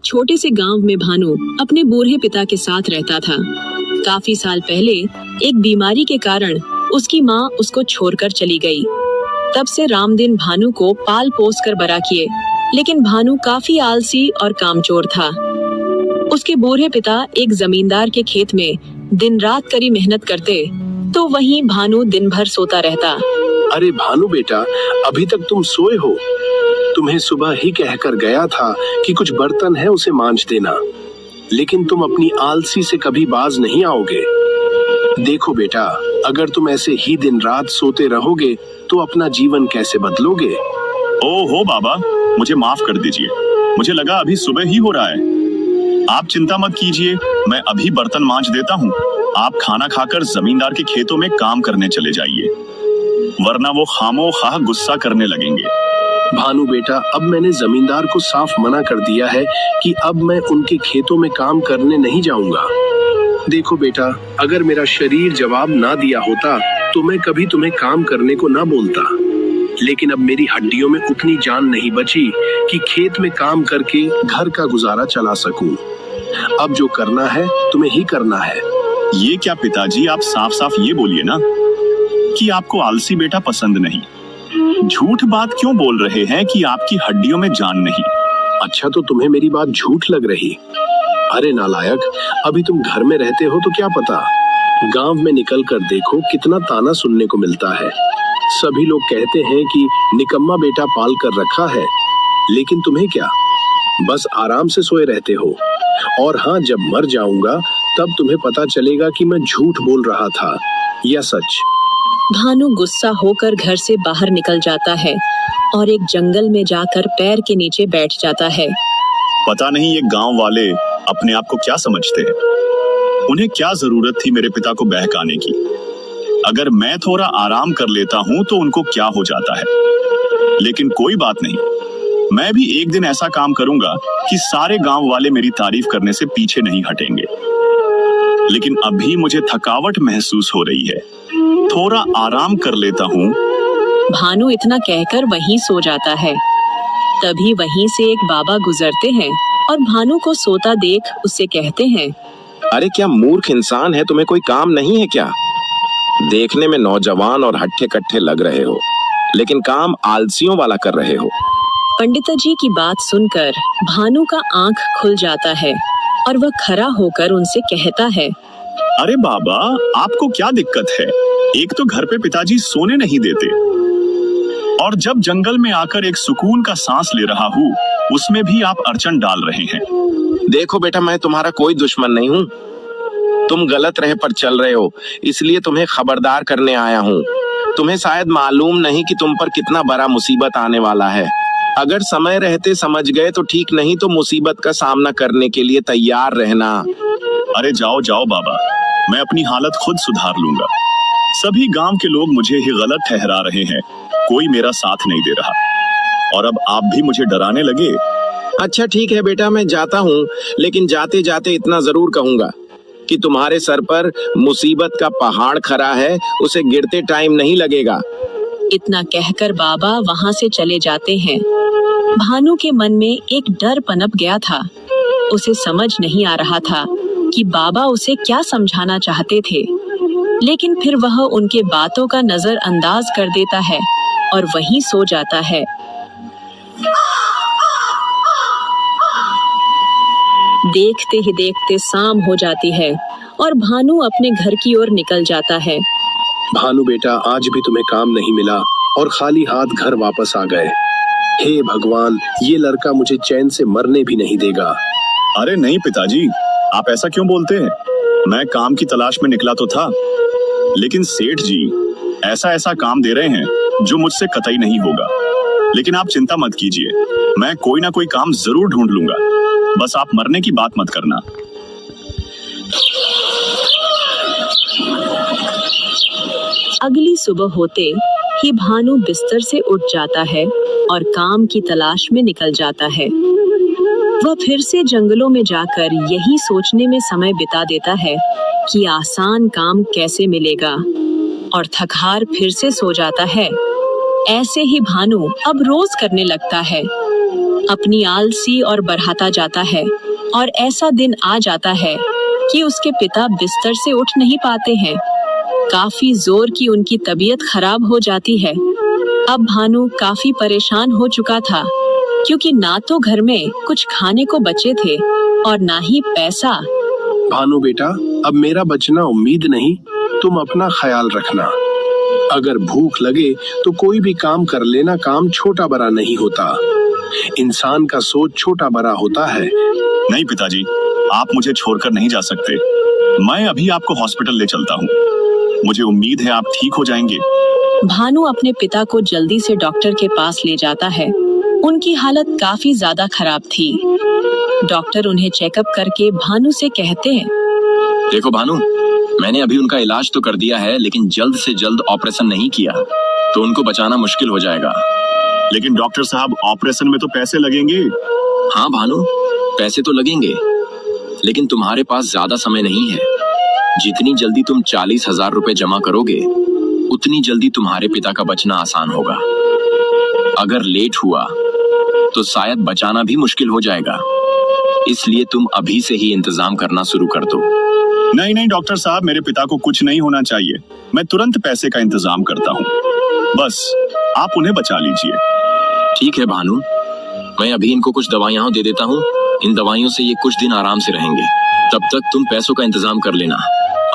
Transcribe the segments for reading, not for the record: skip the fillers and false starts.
छोटे से गांव में भानु अपने बूढ़े पिता के साथ रहता था। काफी साल पहले एक बीमारी के कारण उसकी माँ उसको छोड़कर चली गई। तब से रामदीन भानु को पाल पोस कर बड़ा किए, लेकिन भानु काफी आलसी और कामचोर था। उसके बूढ़े पिता एक जमींदार के खेत में दिन रात कड़ी मेहनत करते, तो वहीं भानु दिन भर सोता रहता। अरे भानु बेटा, अभी तक तुम सोए हो? तुम्हें सुबह ही कहकर गया था कि कुछ बर्तन है उसे मांज देना, लेकिन तुम अपनी आलसी से कभी बाज नहीं आओगे। देखो बेटा, अगर तुम ऐसे ही दिन रात सोते रहोगे तो अपना जीवन कैसे बदलोगे? ओहो बाबा, मुझे माफ कर दीजिए, मुझे लगा अभी सुबह ही हो रहा है। आप चिंता मत कीजिए, मैं अभी बर्तन मांज देता हूँ। आप खाना खाकर जमींदार के खेतों में काम करने चले जाइए, वरना वो खामोखाह गुस्सा करने लगेंगे। भानु बेटा, अब मैंने जमींदार को साफ मना कर दिया है कि अब मैं उनके खेतों में काम करने नहीं जाऊंगा। देखो बेटा, अगर मेरा शरीर जवाब ना दिया होता तो मैं कभी तुम्हें काम करने को ना बोलता, लेकिन अब मेरी हड्डियों में उतनी जान नहीं बची कि खेत में काम करके घर का गुजारा चला सकूं। अब जो करना है तुम्हें ही करना है। ये क्या पिताजी, आप साफ साफ ये बोलिए ना कि आपको आलसी बेटा पसंद नहीं। झूठ बात क्यों बोल रहे हैं कि आपकी हड्डियों में जान नहीं? अच्छा, तो तुम्हें मेरी बात झूठ लग रही? अरे नालायक, अभी तुम घर में रहते हो तो क्या पता, गांव में निकल कर देखो कितना ताना सुनने को मिलता है। सभी लोग कहते हैं कि निकम्मा बेटा पाल कर रखा है, लेकिन तुम्हें क्या, बस आराम से सोए रहते हो। और हाँ, जब मर जाऊंगा तब तुम्हें पता चलेगा कि मैं झूठ बोल रहा था या सच। भानु गुस्सा होकर घर से बाहर निकल जाता है और एक जंगल में जाकर पैर के नीचे बैठ जाता है। पता नहीं ये गांव वाले अपने आप को क्या समझते हैं। उन्हें क्या जरूरत थी मेरे पिता को बहकाने की? अगर मैं थोड़ा आराम कर लेता हूं तो उनको क्या हो जाता है। लेकिन कोई बात नहीं, मैं भी एक दिन ऐसा काम करूंगा कि सारे गांव वाले मेरी तारीफ करने से पीछे नहीं हटेंगे। लेकिन अभी मुझे थकावट महसूस हो रही है, थोड़ा आराम कर लेता हूँ। भानु इतना कहकर वहीं सो जाता है। तभी वहीं से एक बाबा गुजरते हैं और भानु को सोता देख उससे कहते हैं, अरे क्या मूर्ख इंसान है, तुम्हें कोई काम नहीं है क्या? देखने में नौजवान और हट्ठे कट्ठे लग रहे हो, लेकिन काम आलसियों वाला कर रहे हो। पंडित जी की बात सुनकर भानु का आंख खुल जाता है और वह खड़ा होकर उनसे कहता है, अरे बाबा, आपको क्या दिक्कत है? एक तो घर पे पिताजी सोने नहीं देते, और जब जंगल में आकर एक सुकून का सांस ले रहा हूँ उसमें भी आप अड़चन डाल रहे हैं। देखो बेटा, मैं तुम्हारा कोई दुश्मन नहीं हूँ। तुम गलत राह पर चल रहे हो, इसलिए तुम्हें खबरदार करने आया हूँ। तुम्हें शायद मालूम नहीं कि तुम पर कितना बड़ा मुसीबत आने वाला है। अगर समय रहते समझ गए तो ठीक, नहीं तो मुसीबत का सामना करने के लिए तैयार रहना। अरे जाओ जाओ बाबा, मैं अपनी हालत खुद सुधार लूंगा। सभी गांव के लोग मुझे ही गलत ठहरा रहे हैं, कोई मेरा साथ नहीं दे रहा, और अब आप भी मुझे डराने लगे। अच्छा ठीक है बेटा, मैं जाता हूँ, लेकिन जाते जाते इतना जरूर कहूंगा कि तुम्हारे सर पर मुसीबत का पहाड़ खड़ा है, उसे गिरते टाइम नहीं लगेगा। इतना कहकर बाबा वहां से चले जाते हैं। भानु के मन में एक डर पनप गया था। उसे समझ नहीं आ रहा था कि बाबा उसे क्या समझाना चाहते थे, लेकिन फिर वह उनके बातों का नजरअंदाज कर देता है और वहीं सो जाता है। देखते ही देखते शाम हो जाती है और भानु अपने घर की ओर निकल जाता है। भानु बेटा, आज भी तुम्हें काम नहीं मिला और खाली हाथ घर वापस आ गए। हे भगवान, ये लड़का मुझे चैन से मरने भी नहीं देगा। अरे नहीं पिताजी, आप ऐसा क्यों बोलते हैं? मैं काम की तलाश में निकला तो था, लेकिन सेठ जी ऐसा ऐसा काम दे रहे हैं जो मुझसे कतई नहीं होगा। लेकिन आप चिंता मत कीजिए, मैं कोई ना कोई काम जरूर ढूंढ लूंगा, बस आप मरने की बात मत करना। अगली सुबह होते ही भानु बिस्तर से उठ जाता है और काम की तलाश में निकल जाता है। वह फिर से जंगलों में जाकर यही सोचने में समय बिता देता है कि आसान काम कैसे मिलेगा, और थकहार फिर से सो जाता है। ऐसे ही भानु अब रोज करने लगता है। अपनी आलसी और बढ़ाता जाता है और ऐसा दिन आ जाता है कि उसके पिता बिस्तर से उठ नहीं पाते हैं। काफी जोर की उनकी तबीयत खराब हो जाती है। अब भानु काफी परेशान हो चुका था क्योंकि ना तो घर में कुछ खाने को बचे थे और ना ही पैसा। भानु बेटा, अब मेरा बचना उम्मीद नहीं, तुम अपना ख्याल रखना। अगर भूख लगे तो कोई भी काम कर लेना, काम छोटा बड़ा नहीं होता। इंसान का सोच छोटा बड़ा होता है। नहीं पिताजी, आप मुझे छोड़कर नहीं जा सकते। मैं अभी आपको हॉस्पिटल ले चलता हूँ। मुझे उम्मीद है आप ठीक हो जाएंगे। भानु अपने पिता को जल्दी से डॉक्टर के पास ले जाता है। उनकी हालत काफी ज्यादा खराब थी। डॉक्टर उन्हें चेकअप करके भानु से कहते हैं, देखो भानु, मैंने अभी उनका इलाज तो कर दिया है, लेकिन जल्द से जल्द ऑपरेशन नहीं किया तो उनको बचाना मुश्किल हो जाएगा। लेकिन डॉक्टर साहब, ऑपरेशन में तो पैसे लगेंगे। हाँ भानु, पैसे तो लगेंगे, लेकिन तुम्हारे पास ज्यादा समय नहीं है। जितनी जल्दी तुम 40,000 रुपए जमा करोगे, उतनी जल्दी तुम्हारे पिता का बचना आसान होगा। अगर लेट हुआ तो शायद बचाना भी मुश्किल हो जाएगा। इसलिए तुम अभी से ही इंतजाम करना शुरू कर दो। नहीं नहीं डॉक्टर साहब, मेरे पिता को कुछ नहीं होना चाहिए। मैं तुरंत पैसे का इंतजाम करता हूँ। बस आप उन्हें बचा लीजिए। ठीक है भानु, मैं अभी इनको कुछ दवाइयां दे देता हूँ। इन दवाइयों से ये कुछ दिन आराम से रहेंगे। तब तक तुम पैसों का इंतजाम कर लेना।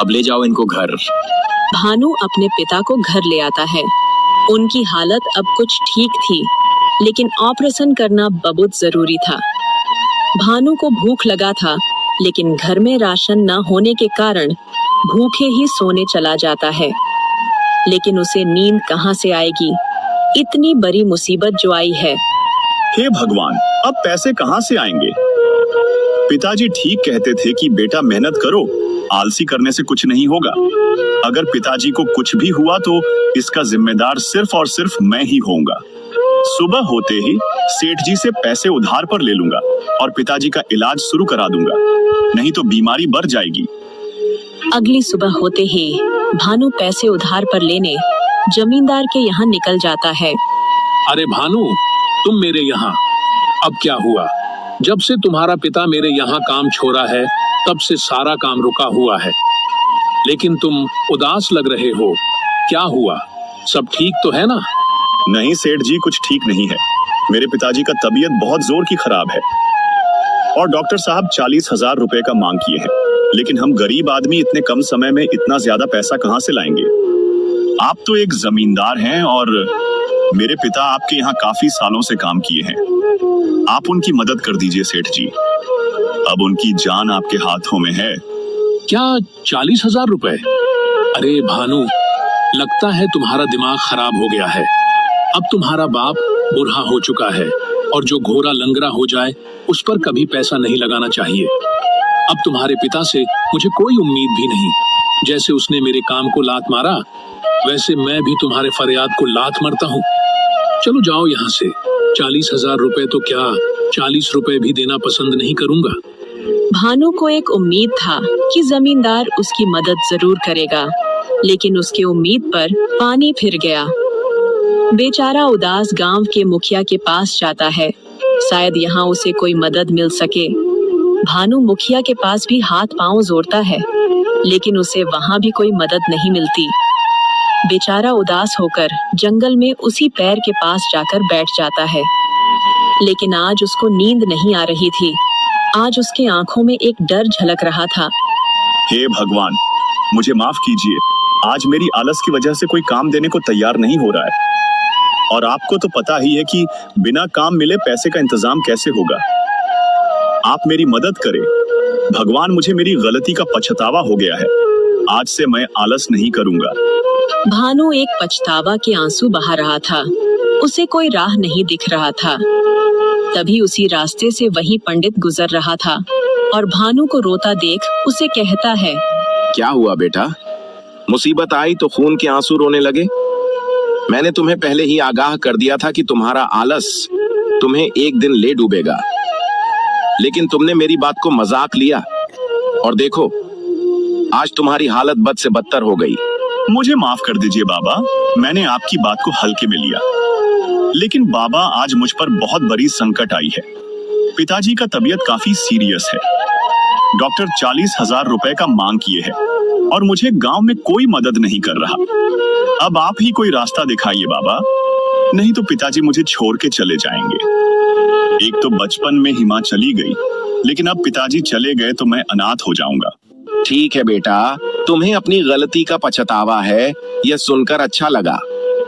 अब ले जाओ इनको घर। भानु अपने पिता को घर ले आता है। उनकी हालत अब कुछ ठीक थी, लेकिन ऑपरेशन करना बहुत जरूरी था। भानु को भूख लगा था, लेकिन घर में राशन न होने के कारण भूखे ही सोने चला जाता है। लेकिन उसे नींद कहाँ से आएगी? इतनी बड़ी मुसीबत जो आई है। हे भगवान, अब पैसे कहाँ से आएंगे? पिताजी ठीक कहते थे कि बेटा मेहनत करो, आलसी करने से कुछ नहीं होगा। अगर पिताजी को कुछ भी हुआ तो इसका जिम्मेदार सिर्फ और सिर्फ मैं ही होऊंगा। सुबह होते ही सेठ जी से पैसे उधार पर ले लूंगा और पिताजी का इलाज शुरू करा दूंगा, नहीं तो बीमारी बढ़ जाएगी। अगली सुबह होते ही भानु पैसे उधार पर लेने जमींदार के यहाँ निकल जाता है। अरे भानु, तुम मेरे यहाँ। अब क्या हुआ? जब से तुम्हारा पिता मेरे यहाँ काम छोड़ा है, तब से सारा काम रुका हुआ है। लेकिन तुम उदास लग रहे हो, क्या हुआ? सब ठीक तो है ना? नहीं सेठ जी, कुछ ठीक नहीं है। मेरे पिताजी का तबीयत बहुत जोर की खराब है और डॉक्टर साहब 40,000 रुपए का मांग किए हैं। लेकिन हम गरीब आदमी इतने कम समय में इतना ज्यादा पैसा कहाँ से लाएंगे? आप तो एक जमींदार हैं और मेरे पिता आपके यहाँ काफी सालों से काम किए हैं। आप उनकी मदद कर दीजिए सेठ जी। अब उनकी जान आपके हाथों में है। क्या 40,000 रुपए? अरे भानु, लगता है तुम्हारा दिमाग खराब हो गया है। अब तुम्हारा बाप बूढ़ा हो चुका है और जो घोड़ा लंगड़ा हो जाए उस पर कभी पैसा नहीं लगाना चाहिए। अब तुम्हारे पिता से मुझे कोई उम्मीद भी नहीं। जैसे उसने मेरे काम को लात मारा, वैसे मैं भी तुम्हारे फरियाद को लात मारता हूँ। चलो जाओ यहाँ से। 40,000 रुपए तो क्या, 40 रुपए भी देना पसंद नहीं करूंगा। भानु को एक उम्मीद था कि जमींदार उसकी मदद जरूर करेगा, लेकिन उसकी उम्मीद पर पानी फिर गया। बेचारा उदास गांव के मुखिया के पास जाता है, शायद यहाँ उसे कोई मदद मिल सके। भानु मुखिया के पास भी हाथ पांव जोड़ता है, लेकिन उसे वहाँ भी कोई मदद नहीं मिलती। बेचारा उदास होकर जंगल में उसी पैर के पास जाकर बैठ जाता है। लेकिन आज उसको नींद नहीं आ रही थी। आज उसके आंखों में एक डर झलक रहा था। हे भगवान, मुझे माफ कीजिए। आज मेरी आलस की वजह से कोई काम देने को तैयार नहीं हो रहा है और आपको तो पता ही है कि बिना काम मिले पैसे का इंतजाम कैसे होगा। आप मेरी मदद करें भगवान, मुझे मेरी गलती का पछतावा हो गया है। आज से मैं आलस नहीं करूंगा। भानु एक पछतावा के आंसू बहा रहा था। उसे कोई राह नहीं दिख रहा था। तभी उसी रास्ते से वही पंडित गुजर रहा था और भानु को रोता देख उसे कहता है, क्या हुआ बेटा? मुसीबत आई तो खून के आंसू रोने लगे? मैंने तुम्हें पहले ही आगाह कर दिया था कि तुम्हारा आलस तुम्हें एक दिन ले डूबेगा, लेकिन तुमने मेरी बात को मजाक लिया और देखो आज तुम्हारी हालत बद से बदतर हो गई। मुझे माफ कर दीजिए बाबा, मैंने आपकी बात को हल्के में लिया। लेकिन बाबा आज मुझ पर बहुत बड़ी संकट आई है। पिताजी का तबीयत काफी सीरियस है। डॉक्टर 40,000 रुपए का मांग किए हैं और मुझे गांव में कोई मदद नहीं कर रहा। अब आप ही कोई रास्ता दिखाइए बाबा, नहीं तो पिताजी मुझे छोड़ के चले जाएंगे। एक तो बचपन में ही मां चली गई, लेकिन अब पिताजी चले गए तो मैं अनाथ हो जाऊंगा। ठीक है बेटा, तुम्हें अपनी गलती का पछतावा है, यह सुनकर अच्छा लगा।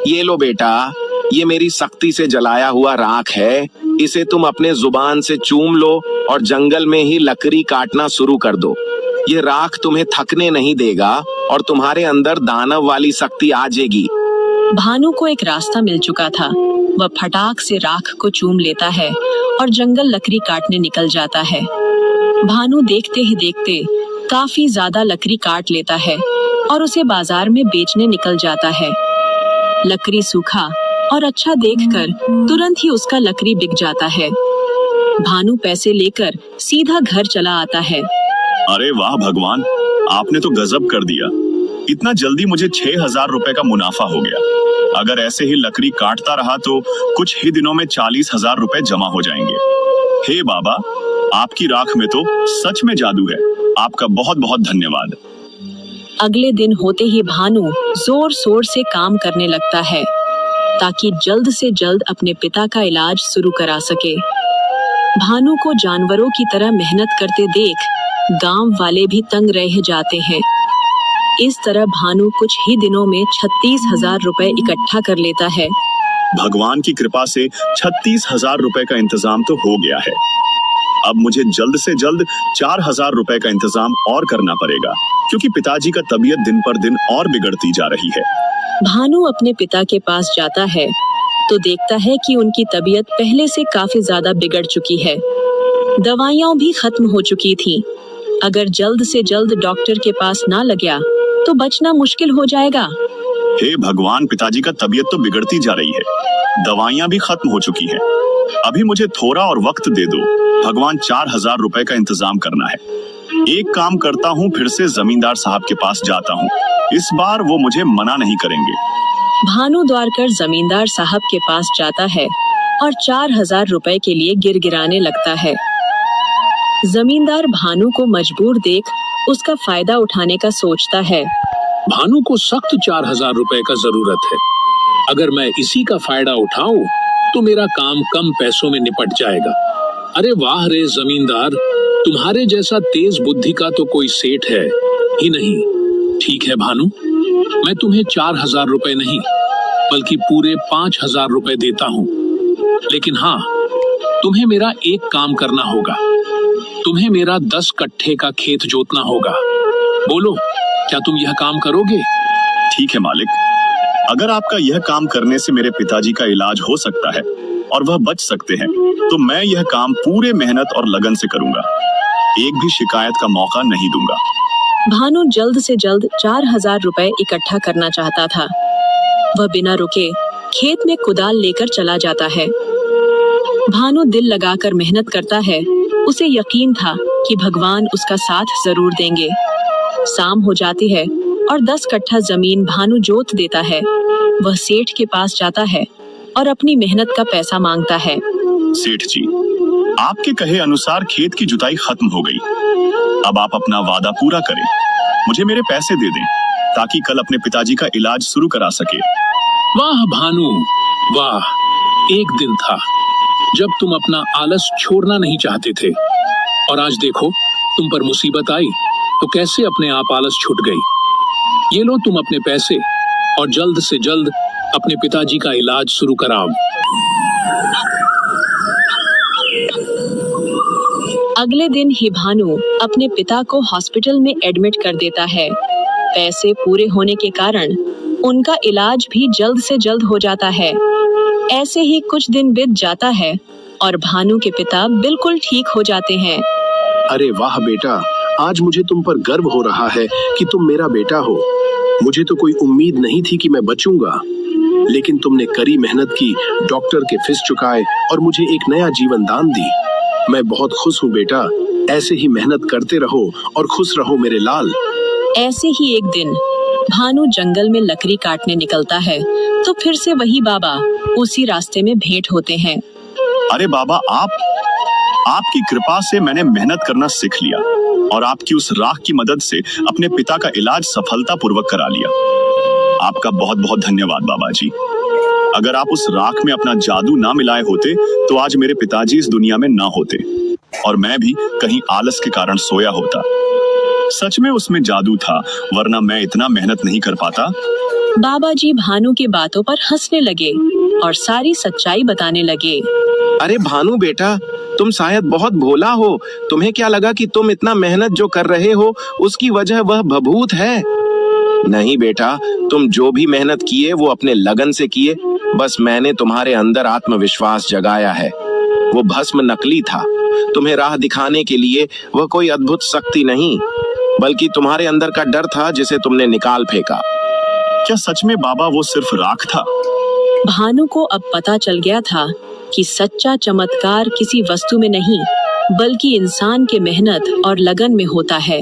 ये लो बेटा, ये मेरी सख्ती से जलाया हुआ राख है। इसे तुम अपने जुबान से चूम लो और जंगल में ही लकड़ी काटना शुरू कर दो। ये राख तुम्हें थकने नहीं देगा और तुम्हारे अंदर दानव वाली शक्ति आ जाएगी। भानु को एक रास्ता मिल चुका था। वह फटाक से राख को चूम लेता है और जंगल लकड़ी काटने निकल जाता है। भानु देखते ही देखते काफी ज्यादा लकड़ी काट लेता है और उसे बाजार में बेचने निकल जाता है। लकड़ी सूखा और अच्छा देखकर तुरंत ही उसका लकड़ी बिक जाता है। भानु पैसे लेकर सीधा घर चला आता है। अरे वाह भगवान, आपने तो गजब कर दिया। इतना जल्दी मुझे 6,000 रुपए का मुनाफा हो गया। अगर ऐसे ही लकड़ी काटता रहा तो कुछ ही दिनों में 40,000 रुपए जमा हो जाएंगे। हे बाबा, आपकी राख में तो सच में जादू है। आपका बहुत बहुत धन्यवाद। अगले दिन होते ही भानु जोर शोर से काम करने लगता है ताकि जल्द से जल्द अपने पिता का इलाज शुरू करा सके। भानु को जानवरों की तरह मेहनत करते देख गांव वाले भी तंग रह जाते हैं। इस तरह भानु कुछ ही दिनों में 36,000 रुपए इकट्ठा कर लेता है। भगवान की कृपा से 36,000 रुपए का इंतजाम तो हो गया है। अब मुझे जल्द से जल्द 4,000 रुपए का इंतजाम और करना पड़ेगा, क्योंकि पिताजी का तबीयत दिन पर दिन और बिगड़ती जा रही है। भानु अपने पिता के पास जाता है तो देखता है कि उनकी तबीयत पहले से काफी ज्यादा बिगड़ चुकी है। दवाइयां भी खत्म हो चुकी थीं। अगर जल्द से जल्द डॉक्टर के पास ना लगा तो बचना मुश्किल हो जाएगा। हे भगवान, पिताजी का तबीयत तो बिगड़ती जा रही है, दवाइयां भी खत्म हो चुकी हैं। अभी मुझे थोड़ा और वक्त दे दो भगवान। 4,000 रुपए का इंतजाम करना है। एक काम करता हूँ, फिर से जमींदार साहब के पास जाता हूँ। इस बार वो मुझे मना नहीं करेंगे। भानु दौड़कर जमींदार साहब के पास जाता है और 4,000 रुपए के लिए गिड़गिड़ाने लगता है। जमींदार भानु को मजबूर देख उसका फायदा उठाने का सोचता है। भानु को सख्त 4,000 रुपए का जरूरत है। अगर मैं इसी का फायदा उठाऊं तो मेरा काम कम पैसों में निपट जाएगा। अरे वाह रे जमींदार, तुम्हारे जैसा तेज बुद्धि का तो कोई सेठ है ही नहीं। ठीक है भानु, मैं तुम्हें 4,000 रुपए नहीं बल्कि पूरे 5,000 रुपए देता हूँ। लेकिन हाँ, तुम्हें मेरा एक काम करना होगा। तुम्हें मेरा 10 कट्ठे का खेत जोतना होगा। बोलो, क्या तुम यह काम करोगे? ठीक है मालिक, अगर आपका यह काम करने से मेरे पिताजी का इलाज हो सकता है और वह बच सकते हैं, तो मैं यह काम पूरे मेहनत और लगन से करूंगा। एक भी शिकायत का मौका नहीं दूंगा। भानु जल्द से जल्द 4,000 रुपए इकट्ठा करना चाहता था। वह बिना रुके खेत में कुदाल लेकर चला जाता है। भानु दिल लगाकर मेहनत करता है। उसे यकीन था कि भगवान उसका साथ जरूर देंगे। शाम हो जाती है और 10 कट्ठा जमीन भानु जोत देता है। वह सेठ के पास जाता है और अपनी मेहनत का पैसा मांगता है। सेठ जी, आपके कहे अनुसार खेत की जुताई खत्म हो गई। अब आप अपना वादा पूरा करें, मुझे मेरे पैसे दे दें ताकि कल अपने पिताजी का इलाज शुरू करा सके। वाह भानु, वाह। एक दिन था जब तुम अपना आलस छोड़ना नहीं चाहते थे और आज देखो तुम पर मुसीबत आई तो कैसे अपने आप आलस छूट गई। ये लो तुम अपने पैसे और जल्द से जल्द अपने पिताजी का इलाज शुरू कराओ। अगले दिन ही भानु अपने पिता को हॉस्पिटल में एडमिट कर देता है। पैसे पूरे होने के कारण उनका इलाज भी जल्द से जल्द हो जाता है। ऐसे ही कुछ दिन बीत जाता है और भानु के पिता बिल्कुल ठीक हो जाते हैं। अरे वाह बेटा, आज मुझे तुम पर गर्व हो रहा है कि तुम मेरा बेटा हो। मुझे तो कोई उम्मीद नहीं थी कि मैं बचूंगा, लेकिन तुमने कड़ी मेहनत की, डॉक्टर के फीस चुकाए और मुझे एक नया जीवन दान दी। मैं बहुत खुश हूँ बेटा। ऐसे ही मेहनत करते रहो और खुश रहो मेरे लाल। ऐसे ही एक दिन भानु जंगल में लकड़ी काटने निकलता है तो फिर से वही बाबा उसी रास्ते में भेंट होते हैं। अरे बाबा, आपकी कृपा से मैंने मेहनत करना सीख लिया और आपकी उस राख की मदद से अपने पिता का इलाज सफलतापूर्वक करा लिया। आपका बहुत बहुत धन्यवाद बाबा जी। अगर आप उस राख में अपना जादू ना मिलाए होते तो आज मेरे पिताजी इस दुनिया में ना होते और मैं भी कहीं आलस के कारण सोया होता। सच में उसमें जादू था, वरना मैं इतना मेहनत नहीं कर पाता। बाबा जी भानु की बातों पर हंसने लगे और सारी सच्चाई बताने लगे। अरे भानु बेटा, तुम शायद बहुत भोला हो। तुम्हें क्या लगा कि तुम इतना मेहनत जो कर रहे हो उसकी वजह वह भभूत है? नहीं बेटा, तुम जो भी मेहनत किए वो अपने लगन से किए। बस मैंने तुम्हारे अंदर आत्मविश्वास जगाया है। वो भस्म नकली था। तुम्हें राह दिखाने के लिए वह कोई अद्भुत शक्ति नहीं, बल्कि तुम्हारे अंदर का डर था जिसे तुमने निकाल फेंका। क्या सच में बाबा वो सिर्फ राख था? भानु को अब पता चल गया था कि सच्चा चमत्कार किसी वस्तु में नहीं, बल्कि इंसान के मेहनत और लगन में होता है।